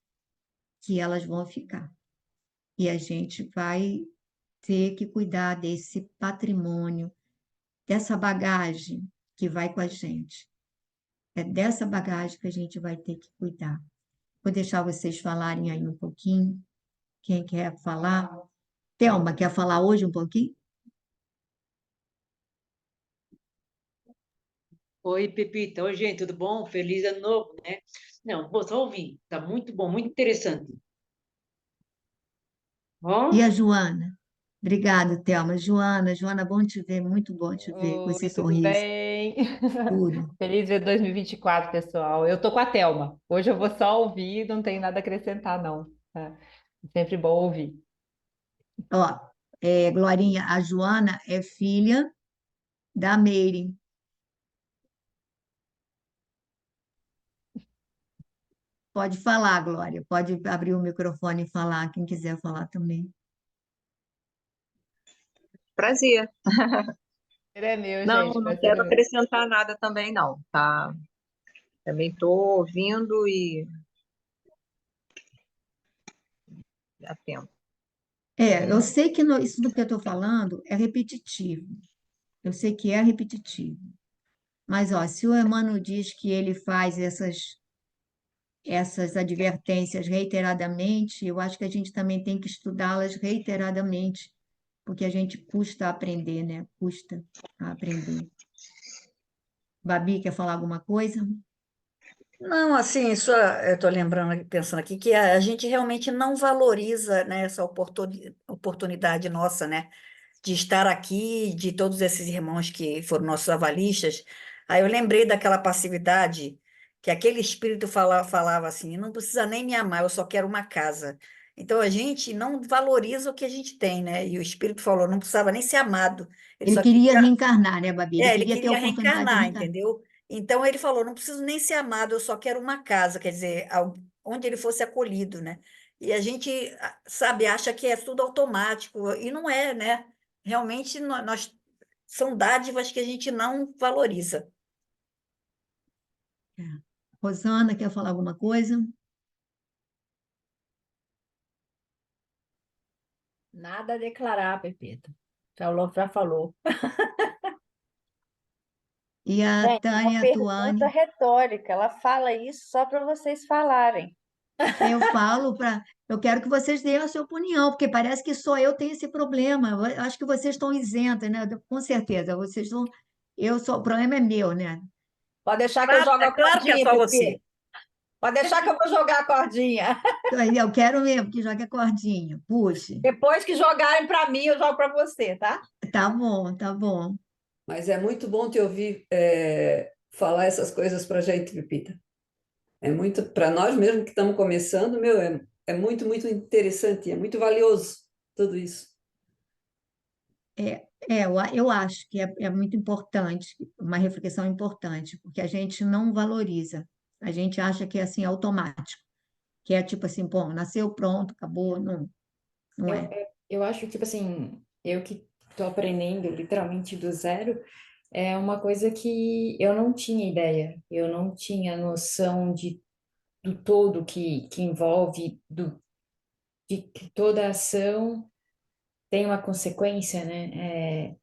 que elas vão ficar. E a gente vai ter que cuidar desse patrimônio, dessa bagagem que vai com a gente. É dessa bagagem que a gente vai ter que cuidar. Vou deixar vocês falarem aí um pouquinho. Quem quer falar? Thelma, quer falar hoje um pouquinho? Oi, Pepita. Oi, gente, tudo bom? Feliz ano novo, né? Não, vou só ouvir. Tá muito bom, muito interessante. E a Bom? Joana? Obrigada, Thelma. Joana, bom te ver, muito bom te ver com esse Oi, tudo sorriso. bem? Tudo. Feliz ver 2024, pessoal. Eu tô com a Thelma. Hoje eu vou só ouvir, não tem nada a acrescentar, não. É sempre bom ouvir. Ó, Glorinha, a Joana é filha da Meire. Pode falar, Glória. Pode abrir o microfone e falar, quem quiser falar também. Prazer. É meu, Não, gente, não prazer quero é meu. acrescentar nada também, não, tá? Também estou ouvindo e dá tempo. Eu sei que isso do que eu estou falando é repetitivo. Eu sei que é repetitivo. Mas, ó, se o Emmanuel diz que ele faz essas advertências reiteradamente, eu acho que a gente também tem que estudá-las reiteradamente, porque a gente custa a aprender, né? Custa a aprender. Babi, quer falar alguma coisa? Não, assim, só eu estou lembrando, pensando aqui, que a gente realmente não valoriza, né, essa oportunidade nossa, né, de estar aqui, de todos esses irmãos que foram nossos avalistas. Aí eu lembrei daquela passividade que aquele espírito falava assim: não precisa nem me amar, eu só quero uma casa. Então a gente não valoriza o que a gente tem, né? E o espírito falou: não precisava nem ser amado, ele Ele só queria queria. reencarnar, né, Babi? Ele Ele queria ter a queria oportunidade de reencarnar, reencarnar. entendeu? Então ele falou: não preciso nem ser amado, eu só quero uma casa, quer dizer, onde ele fosse acolhido, né? E a gente, sabe, acha que é tudo automático, e não é, né? Realmente são dádivas que a gente não valoriza. É. Rosana, quer falar alguma coisa? Nada a declarar, Pepita. Já falou. E a Gente, uma Tânia pergunta Tuane? retórica. Ela fala isso só para vocês falarem. Eu falo para. Eu quero que vocês deem a sua opinião, porque parece que só eu tenho esse problema. Eu acho que vocês estão isentas, né? Com certeza, vocês estão. O problema é meu, né? Pode deixar que eu Claro, jogo é a claro que é cordinha, só você. Pepe. Pode deixar que eu vou jogar a cordinha. Então, eu quero mesmo que jogue a cordinha. Puxe. Depois que jogarem para mim, eu jogo para você, tá? Tá bom, tá bom. Mas é muito bom te ouvir falar essas coisas para a gente, Pepita. É muito, para nós mesmo que estamos começando, meu, é muito, muito interessante, é muito valioso tudo isso. Eu acho que é muito importante, uma reflexão importante, porque a gente não valoriza. A gente acha que é assim automático, que é tipo assim, bom, nasceu pronto, acabou, não, não Eu, é. eu acho, tipo assim, eu que tô aprendendo literalmente do zero, é uma coisa que eu não tinha ideia, eu não tinha noção do todo que envolve, de que toda ação tem uma consequência, né?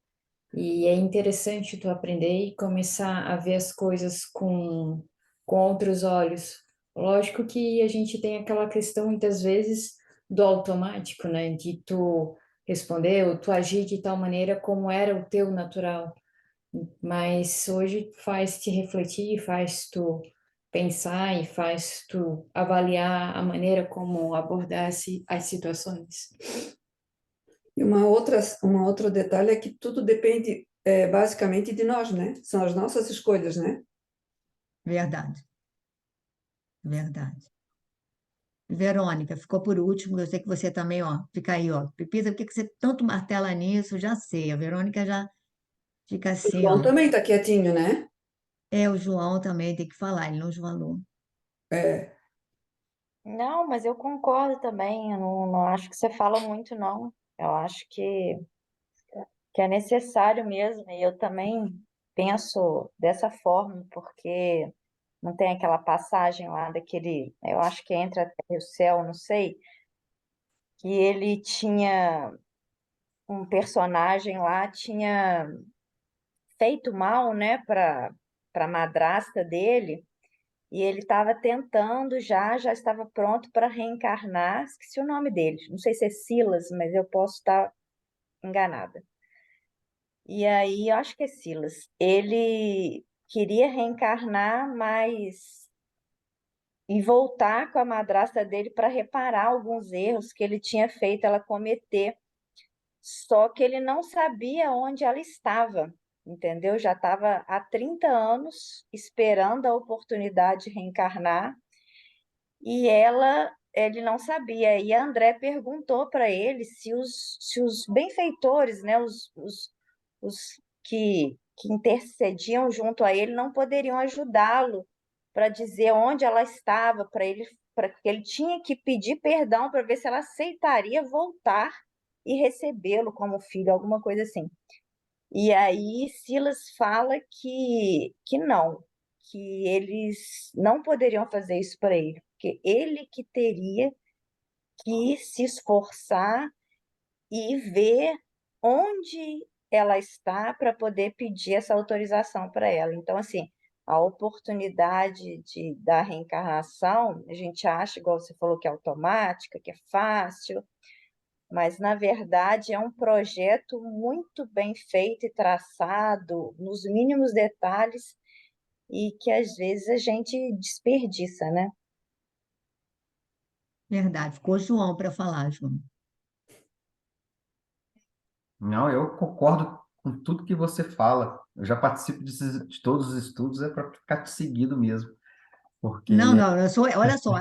E é interessante tu aprender e começar a ver as coisas com outros olhos. Lógico que a gente tem aquela questão, muitas vezes, do automático, né? De tu responder ou tu agir de tal maneira como era o teu natural. Mas hoje faz te refletir, faz tu pensar e faz tu avaliar a maneira como abordar as situações. E uma outro detalhe é que tudo depende basicamente de nós, né? São as nossas escolhas, né? Verdade, verdade. Verônica, ficou por último, eu sei que você também, ó, fica aí, ó. Pepita, por que que você tanto martela nisso? Já sei, a Verônica já fica O assim, João ó. também está quietinho, né? O João também tem que falar, ele não falou. É, Não, mas eu concordo também. Eu não acho que você fala muito, não. Eu acho que é necessário mesmo. E eu também penso dessa forma, porque não tem aquela passagem lá daquele, eu acho que entra até o céu, não sei, que ele tinha um personagem lá tinha feito mal, né, para a madrasta dele, e ele estava tentando já estava pronto para reencarnar. Esqueci o nome dele, não sei se é Silas, mas eu posso estar enganada. E aí, eu acho que é Silas. Ele queria reencarnar, mas e voltar com a madrasta dele para reparar alguns erros que ele tinha feito ela cometer. Só que ele não sabia onde ela estava, entendeu? Já estava há 30 anos esperando a oportunidade de reencarnar e ele não sabia. E a André perguntou para ele se os benfeitores, né, os que intercediam junto a ele, não poderiam ajudá-lo para dizer onde ela estava, para que ele tinha que pedir perdão para ver se ela aceitaria voltar e recebê-lo como filho, alguma coisa assim. E aí Silas fala que não, que eles não poderiam fazer isso para ele, porque ele que teria que se esforçar e ver onde ela está para poder pedir essa autorização para ela. Então, assim, a oportunidade da reencarnação, a gente acha, igual você falou, que é automática, que é fácil, mas, na verdade, é um projeto muito bem feito e traçado, nos mínimos detalhes, e que às vezes a gente desperdiça, né? Verdade. Ficou João para falar, João. Não, eu concordo com tudo que você fala. Eu já participo de todos os estudos, é para ficar seguido mesmo. Não, Porque, não, olha só, eu estou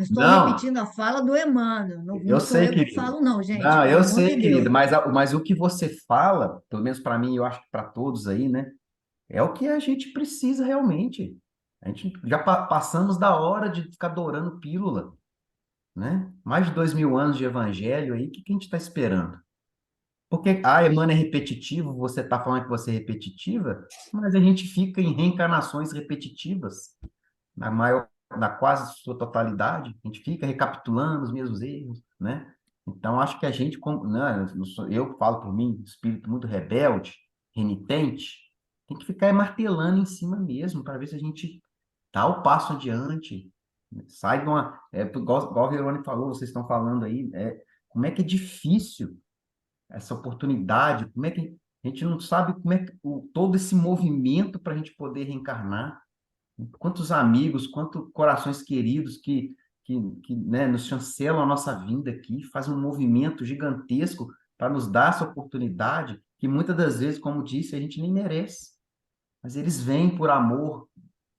não, repetindo a fala do Emmanuel, não, eu não sou sei, eu que querido. falo, não, gente, Não, pelo eu amor de sei, querido, Deus. mas o que você fala, pelo menos para mim, eu acho que para todos aí, né, é o que a gente precisa realmente. A gente já passamos da hora de ficar dourando pílula, né? Mais de 2000 anos de evangelho aí, o que que a gente está esperando? Porque, Emmanuel, é repetitivo, você está falando que você é repetitiva, mas a gente fica em reencarnações repetitivas, na quase sua totalidade, a gente fica recapitulando os mesmos erros, né? Então, acho que a gente, né, eu falo por mim, espírito muito rebelde, renitente, tem que ficar martelando em cima mesmo, para ver se a gente dá o passo adiante, sai de uma. Igual a Verônica falou, vocês estão falando aí, como é que é difícil essa oportunidade, como é que a gente não sabe como é que todo esse movimento para a gente poder reencarnar. Quantos amigos, quantos corações queridos né, nos chancelam a nossa vinda aqui, fazem um movimento gigantesco para nos dar essa oportunidade, que muitas das vezes, como disse, a gente nem merece. Mas eles vêm por amor,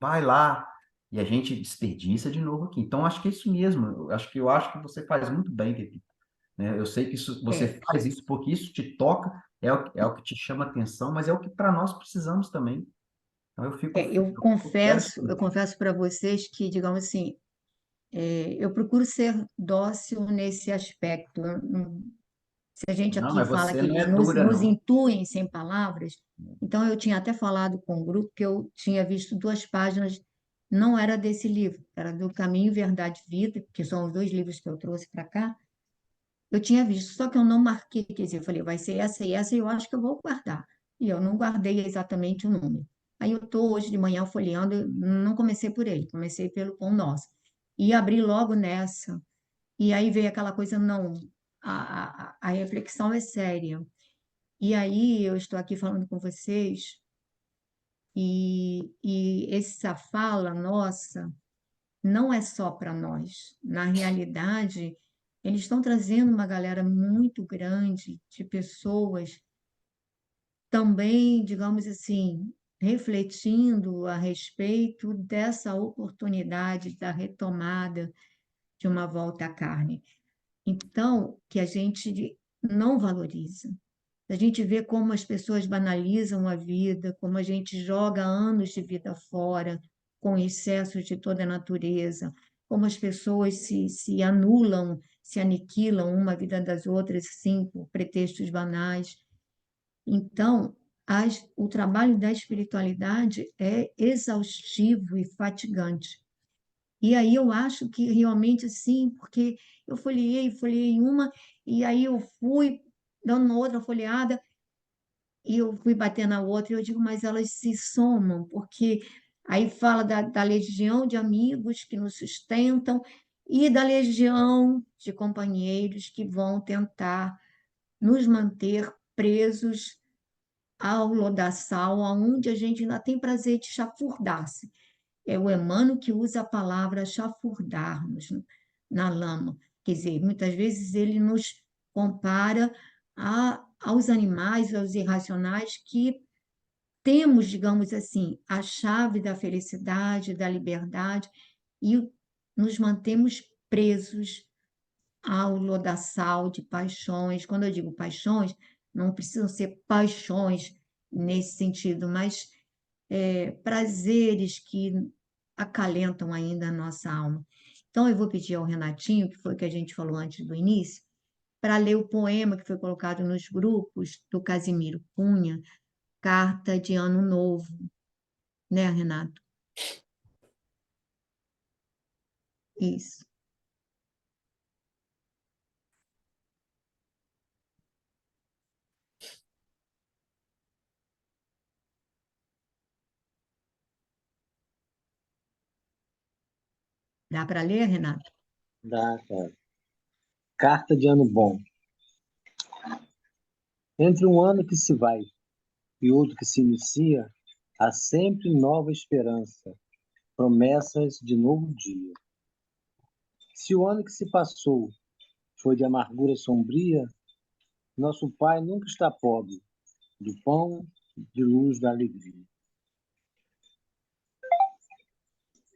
vai lá, e a gente desperdiça de novo aqui. Então, acho que é isso mesmo. Eu acho que você faz muito bem, Pepe, né? Eu sei que você É, faz isso porque isso te toca, é o que te chama atenção, mas é o que para nós precisamos também. Então, eu quero eu confesso para vocês que, digamos assim, eu procuro ser dócil nesse aspecto. Se a gente Não, aqui mas fala você que não eles é dura, nos não. intuem sem palavras, então eu tinha até falado com o grupo que eu tinha visto 2 páginas, não era desse livro, era do Caminho, Verdade e Vida, que são os 2 livros que eu trouxe para cá. Eu tinha visto, só que eu não marquei, quer dizer, eu falei, vai ser essa e eu acho que eu vou guardar. E eu não guardei exatamente o número. Aí eu estou hoje de manhã folheando, eu não comecei por ele, comecei pelo Pão Nosso. E abri logo nessa. E aí veio aquela coisa, não, a reflexão é séria. E aí eu estou aqui falando com vocês, e essa fala nossa não é só para nós. Na realidade, eles estão trazendo uma galera muito grande de pessoas também, digamos assim, refletindo a respeito dessa oportunidade da retomada de uma volta à carne. Então, que a gente não valoriza. A gente vê como as pessoas banalizam a vida, como a gente joga anos de vida fora, com excessos de toda a natureza, como as pessoas se anulam, se aniquilam uma vida das outras, sim, por pretextos banais. Então, o trabalho da espiritualidade é exaustivo e fatigante. E aí eu acho que realmente sim, porque eu folhei uma, e aí eu fui dando uma outra folheada, e eu fui bater na outra, e eu digo, mas elas se somam, porque aí fala da legião de amigos que nos sustentam e da legião de companheiros que vão tentar nos manter presos ao lodaçal, aonde a gente ainda tem prazer de chafurdar-se. É o Emmanuel que usa a palavra chafurdar-nos na lama. Quer dizer, muitas vezes ele nos compara aos animais, aos irracionais, que temos, digamos assim, a chave da felicidade, da liberdade, e nos mantemos presos ao lodaçal de paixões. Quando eu digo paixões, não precisam ser paixões nesse sentido, mas prazeres que acalentam ainda a nossa alma. Então, eu vou pedir ao Renatinho, que foi o que a gente falou antes do início, para ler o poema que foi colocado nos grupos do Casimiro Cunha, Carta de Ano Novo, né, Renato? Isso. Dá para ler, Renato? Dá, cara. Carta de ano bom. Entre um ano que se vai e outro que se inicia, há sempre nova esperança, promessas de novo dia. Se o ano que se passou foi de amargura sombria, nosso Pai nunca está pobre do pão de luz da alegria.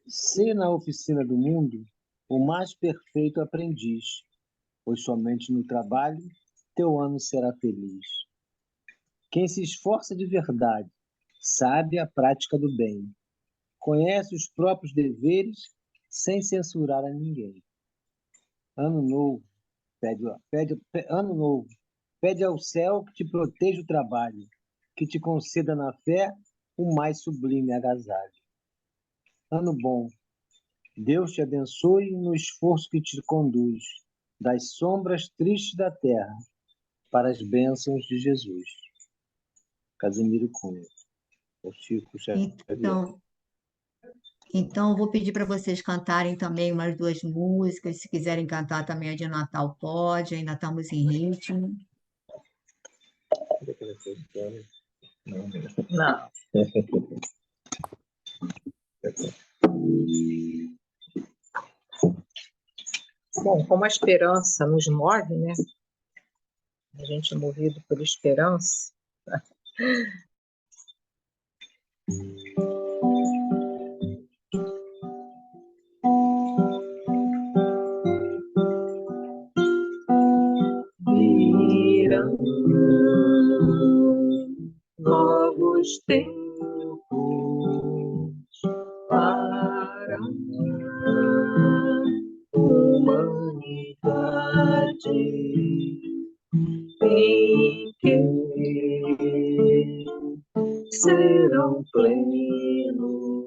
Ser na oficina do mundo o mais perfeito aprendiz, pois somente no trabalho teu ano será feliz. Quem se esforça de verdade sabe a prática do bem, conhece os próprios deveres sem censurar a ninguém. Ano novo, ano novo, pede ao céu que te proteja o trabalho, que te conceda na fé o mais sublime agasalho. Ano bom, Deus te abençoe no esforço que te conduz das sombras tristes da terra para as bênçãos de Jesus. Casimiro Cunha, o Chico Xavier. Então, eu vou pedir para vocês cantarem também umas duas músicas. Se quiserem cantar também a de Natal, pode, ainda estamos em ritmo. Não. Bom, como a esperança nos move, né? A gente é movido por esperança. Virão novos tempos para a humanidade, em que serão plenos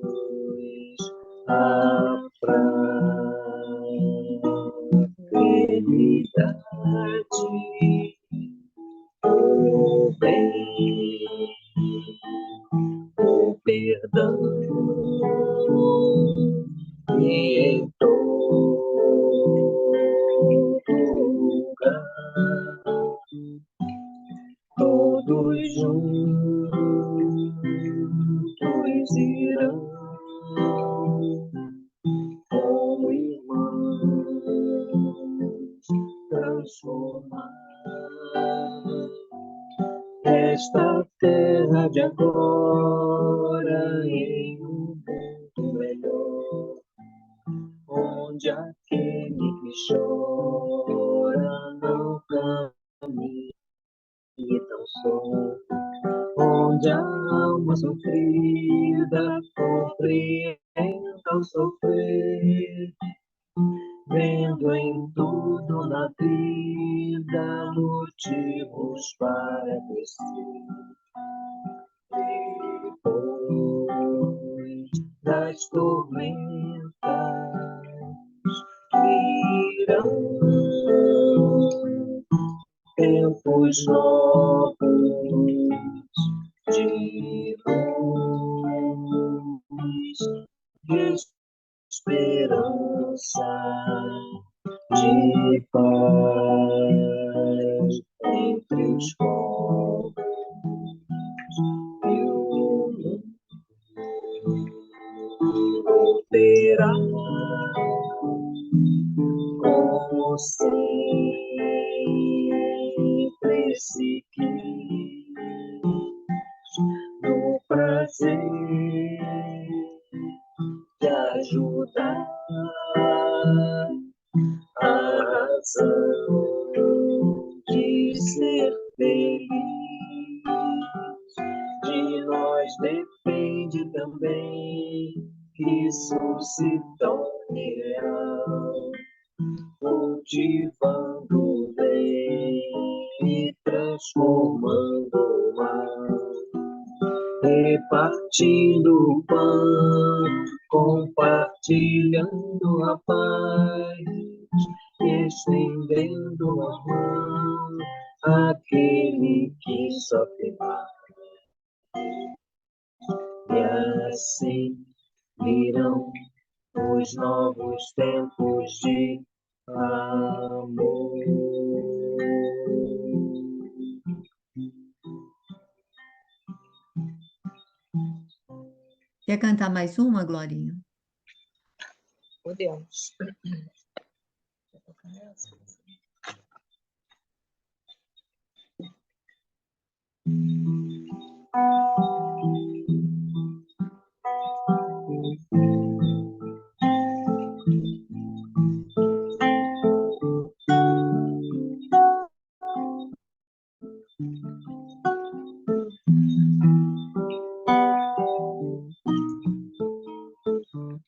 a fraternidade, o bem, o perdão, e em todo lugar, todos juntos irão como irmãos transformar esta terra de agora em um mundo melhor, onde aquele que chora não caminhe tão só, onde a alma sofrida compreenda o sofrer, vendo em tudo na vida motivos para crescer. Depois das tormentas virão tempos tempos novos de luz, de esperança, de paz entre os povos e o mundo terá como sempre se quis no prazer de ajudar a razão de ser feliz. De nós depende também que isso se torne real, cultivando o bem e transformando o mal, repartindo o pão, compartilhando a paz, estendendo a mão àquele que sofre mais. E assim virão os novos tempos de amor. Quer cantar mais uma, Glorinha? Podemos.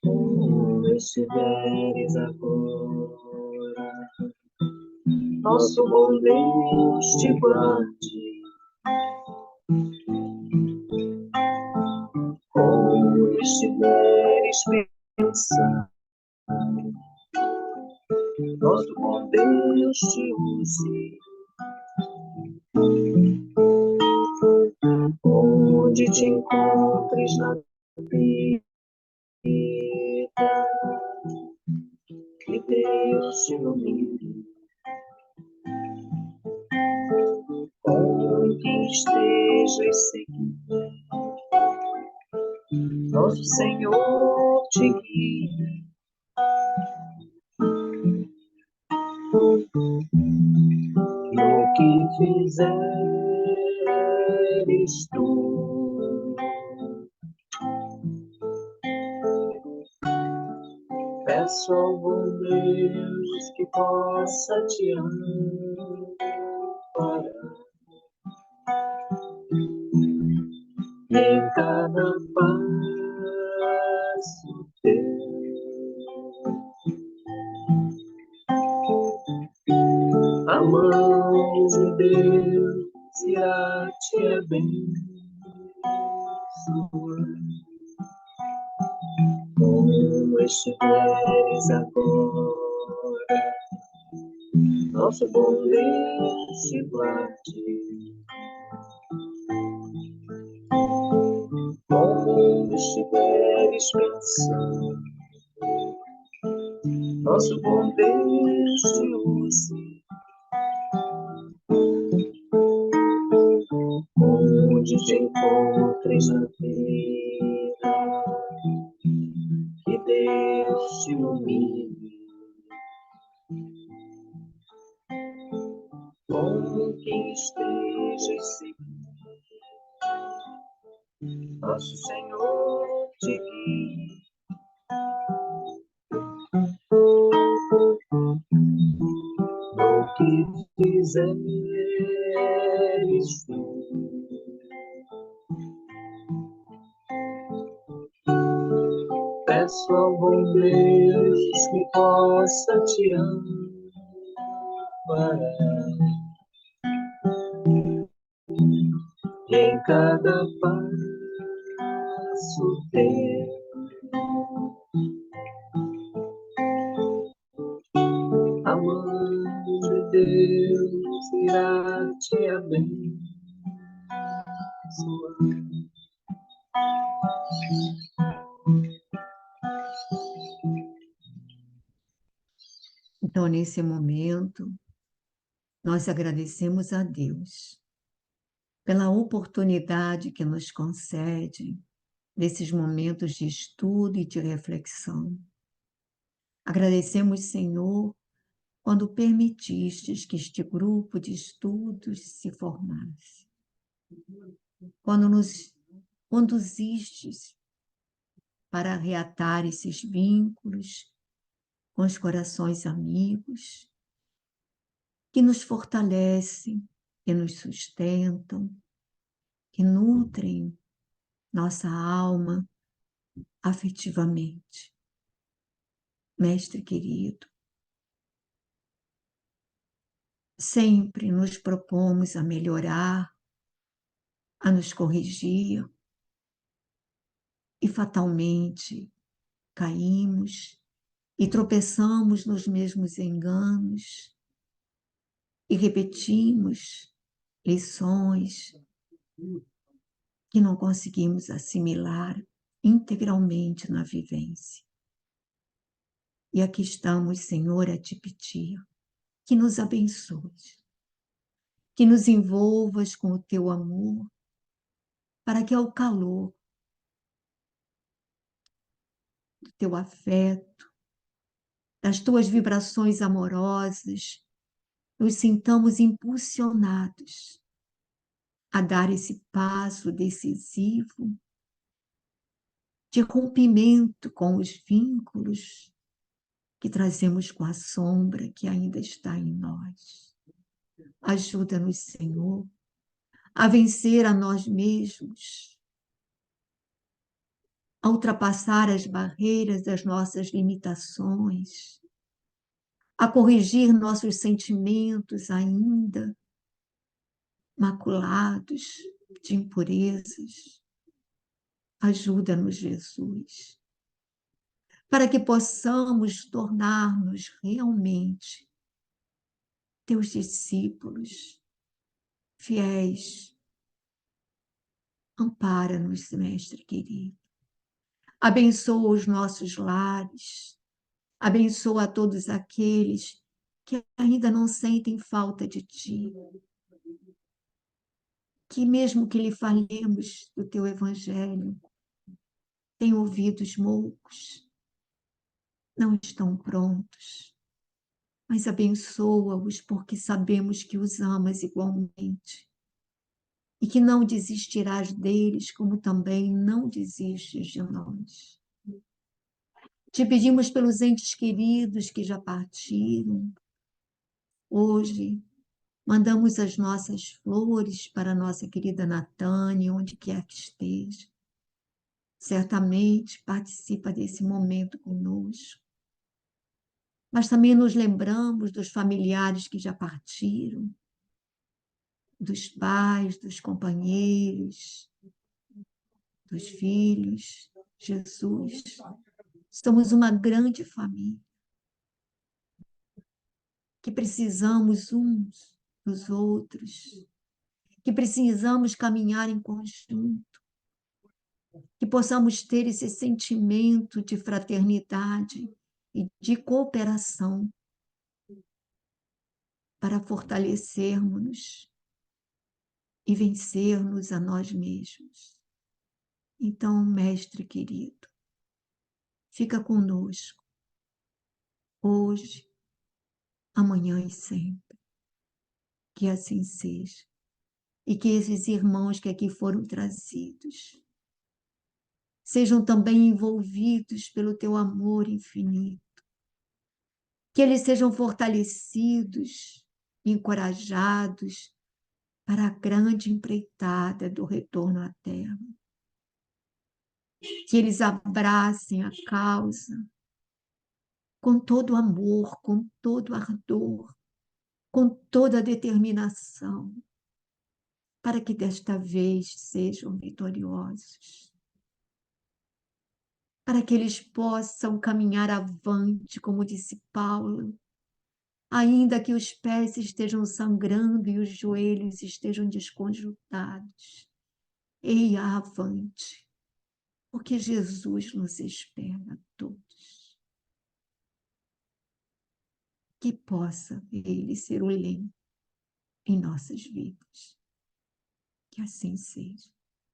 Como estiveres agora, nosso bom Deus te guarde. Como estiveres pensando, nosso bom Deus te use. Onde te encontres na vida, que Deus te ilumine. Onde estejas seguindo, nosso Senhor te guie. No que fizeres tu, peço ao bom Deus que possa te amparar. E em cada passo teu, a mão de Deus irá te abençoar. Como estiveres agora, nosso bom Deus te guarde. Como estiveres pensando, nosso bom Deus te use. Onde te encontres na vida, que Deus te ilumine. Com quem estejas seguindo, nosso Senhor te guie. No que fizeres tu, peço ao bom Deus que possa te amparar. E em cada passo teu, a mão de Deus irá te abençoar. Então, nesse momento, nós agradecemos a Deus pela oportunidade que nos concede nesses momentos de estudo e de reflexão. Agradecemos, Senhor, quando permitistes que este grupo de estudos se formasse, quando nos conduzistes para reatar esses vínculos com os corações amigos, que nos fortalecem, que nos sustentam, que nutrem nossa alma afetivamente. Mestre querido, sempre nos propomos a melhorar, a nos corrigir, e fatalmente caímos e tropeçamos nos mesmos enganos e repetimos lições que não conseguimos assimilar integralmente na vivência. E aqui estamos, Senhor, a te pedir que nos abençoes, que nos envolvas com o teu amor, para que ao calor do teu afeto, das tuas vibrações amorosas, nos sintamos impulsionados a dar esse passo decisivo de rompimento com os vínculos que trazemos com a sombra que ainda está em nós. Ajuda-nos, Senhor, a vencer a nós mesmos, a ultrapassar as barreiras das nossas limitações, a corrigir nossos sentimentos ainda maculados de impurezas. Ajuda-nos, Jesus, para que possamos tornar-nos realmente teus discípulos fiéis. Ampara-nos, Mestre querido. Abençoa os nossos lares, abençoa a todos aqueles que ainda não sentem falta de ti, que mesmo que lhe falemos do teu evangelho, têm ouvidos moucos, não estão prontos, mas abençoa-os porque sabemos que os amas igualmente e que não desistirás deles, como também não desistes de nós. Te pedimos pelos entes queridos que já partiram. Hoje, mandamos as nossas flores para a nossa querida Natânia, onde quer que esteja. Certamente participa desse momento conosco. Mas também nos lembramos dos familiares que já partiram, dos pais, dos companheiros, dos filhos. Jesus, somos uma grande família, que precisamos uns dos outros, que precisamos caminhar em conjunto, que possamos ter esse sentimento de fraternidade e de cooperação para fortalecermos-nos e vencermos a nós mesmos. Então, Mestre querido, fica conosco, hoje, amanhã e sempre. Que assim seja. E que esses irmãos que aqui foram trazidos sejam também envolvidos pelo teu amor infinito. Que eles sejam fortalecidos, encorajados para a grande empreitada do retorno à Terra. Que eles abracem a causa com todo amor, com todo ardor, com toda determinação, para que desta vez sejam vitoriosos, para que eles possam caminhar avante, como disse Paulo, ainda que os pés estejam sangrando e os joelhos estejam desconjuntados, Eia avante, porque Jesus nos espera a todos. Que possa Ele ser o leme em nossas vidas. Que assim seja.